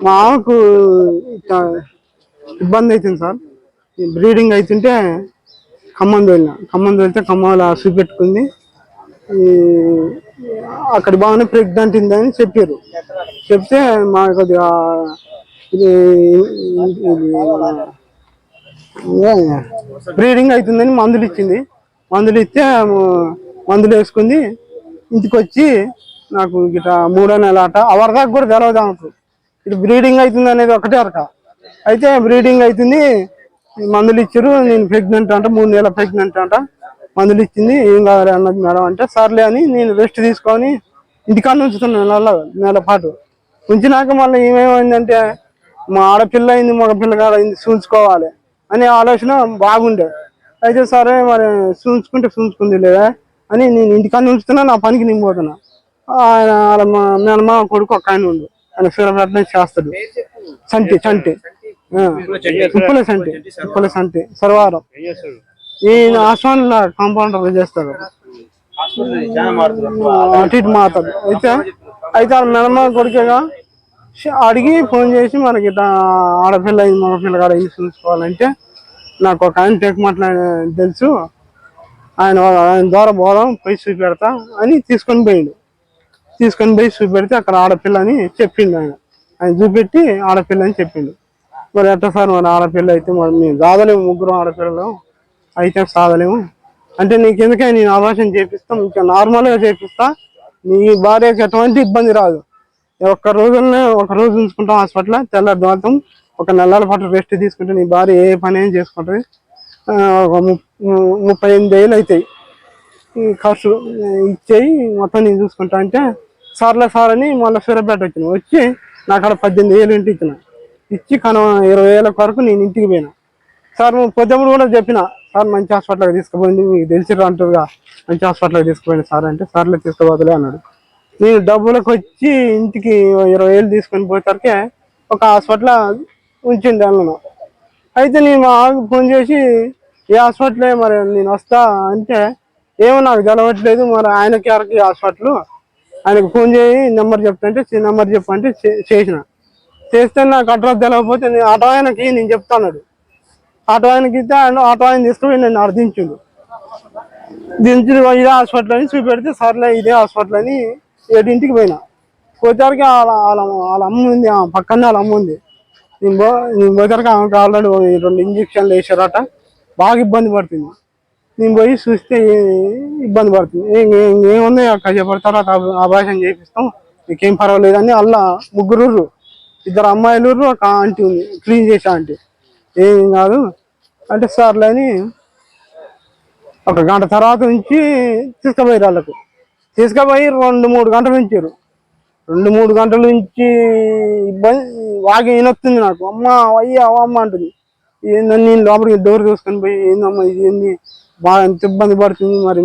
మా ఆమెకు ఇబ్బంది అవుతుంది సార్. బ్రీడింగ్ అవుతుంటే ఖమ్మం వెళ్తే ఖమ్మంలో చూపెట్టుకుంది. ఈ అక్కడ బాగానే ప్రెగ్నెంట్ ఉందని చెప్పారు. చెప్తే మా కొద్దిగా ఇది బ్రీడింగ్ అవుతుందని మందులు ఇచ్చింది. మందులు ఇస్తే మందులు వేసుకుంది. ఇంటికి వచ్చి నాకు ఇట్లా 3వ నెల అట అవర్ దాకా కూడా తెలవదు ఆమెకు. ఇటు బ్రీడింగ్ అవుతుంది అనేది ఒకటే అరక. అయితే బ్రీడింగ్ అవుతుంది, మందులు ఇచ్చారు. నేను ప్రెగ్నెంట్ అంట, 3 నెలల ప్రెగ్నెంట్ అంట. మందులు ఇచ్చింది. ఏం కావాలి అన్నది మేడం అంటే సర్లే అని నేను రెస్ట్ తీసుకొని ఇంటికాడ ఉంచుతున్నాను నెల పాటు. ఉంచినాక మళ్ళీ ఏమేమైందంటే మా ఆడపిల్ల అయింది, మగ పిల్లగాడు అయింది, చూసుకోవాలి అనే ఆలోచన బాగుండే. అయితే సరే మరి చూసుకుంది లేదా అని నేను ఇంటికాడ ఉంచుతున్నా, నా పనికి నేను పోతున్నా. ఆయన వాళ్ళ మేనమా కొడుకు ఒక ఆయన ఉండు, ఆయన సూర్యపేట చేస్తాడు. చంటి ఉప్పుల సంటి సర్వారం. ఈయన ఆశ్వాన్ కాంపౌండర్ చేస్తాడు, అటు ఇటు మాట్లాడు. అయితే వాళ్ళ మేనమా కొడుకేగా అడిగి ఫోన్ చేసి మనకి ఇట్లా ఆడపిల్ల అయింది, మగ పిల్లగాడు అయింది, చూసుకోవాలంటే నాకు ఒక ఆయన తెలుసు, ఆయన ద్వారా పోదాం, పోయి చూపెడతా అని తీసుకొని పోయి చూపెడితే అక్కడ ఆడపిల్ల అని చెప్పిండు. ఆయన చూపెట్టి ఆడపిల్ల అని చెప్పిండు. మరి ఎట్లా సార్, మరి ఆడపిల్ల అయితే మరి మేము సాధలేము, 3 ఆడపిల్లలు అయితే సాధలేము అంటే నీకెందుకే, నేను ఆపరేషన్ చేపిస్తాం, ఇంకా నార్మల్గా చేపిస్తా, నీ భార్యకి ఎటువంటి ఇబ్బంది రాదు. ఒక రోజు ఉంచుకుంటాం హాస్పిటల్, తెల్లారి దోతాం, ఒక నెలల పాటు రెస్ట్ తీసుకుంటే నీ భార్య ఏ పని ఏం చేసుకుంటుంది. ఒక 38,000 అవుతాయి ఈ ఖర్చు ఇచ్చేయి, మొత్తం నేను చూసుకుంటా అంటే సర్లే సార్ అని మళ్ళీ సూర్యాపేట వచ్చి నాకు అక్కడ 18,000 ఇంటి ఇచ్చి 20,000 వరకు నేను ఇంటికి పోయినా. సార్ పొద్దుప్పుడు కూడా చెప్పిన, సార్ మంచి హాస్పిటల్కి తీసుకుపోయింది, మీకు తెలిసి అంటారుగా, మంచి హాస్పిటల్కి తీసుకుపోయింది సార్ అంటే సర్లే తీసుకోవద్దులే అన్నాడు. నేను డబ్బులకు వచ్చి ఇంటికి 20,000 తీసుకొని పోతారికే ఒక హాస్పిటల్ ఉంచిండి అన్నాను. అయితే నేను మా ఆవిడకి ఫోన్ చేసి ఏ హాస్పిటల్ మరి నేను వస్తా అంటే ఏమో నాకు తెలవట్లేదు, మరి ఆయనకి ఎవరికి హాస్పిటల్, ఆయనకు ఫోన్ చేయి నెంబర్ చెప్తాంటే నెంబర్ చెప్పంటే చేస్తే నాకు అడ్రస్ తెలవకపోతే నేను ఆటో ఆయనకి నేను చెప్తాను. ఆటో ఆయనకి ఇస్తే ఆటో ఆయన తీసుకుని నేను అర్థించుండు. ఇదే హాస్పిటల్ అని చూపెడితే సర్లే ఇదే హాస్పిటల్ అని 7ంటికి పోయినా. పోతారికి వాళ్ళ అమ్మ ఉంది, పక్కనే వాళ్ళ అమ్మ ఉంది. నేను పోతారికి ఆమెకు ఆల్రెడీ 2 ఇంజక్షన్లు వేసారట, బాగా ఇబ్బంది పడుతుంది. నేను పోయి చూస్తే ఇబ్బంది పడుతుంది. ఏముంది కాసేపటి తర్వాత ఆపరేషన్ చేపిస్తాం, నీకేం పర్వాలేదు అని అలా 3, 2 అమ్మాయిలు, ఒక ఆంటీ ఉంది, క్లీన్ చేసే ఆంటీ. ఏం కాదు అంటే సర్లే అని 1 గంట తర్వాత నుంచి తీసుకుపోయారు. వాళ్ళకు తీసుకుపోయి 2-3 గంటలు ఉంచారు. 2-3 గంటల నుంచి ఇబ్బంది వాకి వినొస్తుంది నాకు, అమ్మ అయ్యా అమ్మ అంటుంది. ఏందని నేను లోపలికి డోర్ చూసుకొని పోయి ఏందమ్మా ఇది ఏంది, బాగా ఎంత ఇబ్బంది పడుతుంది మరి.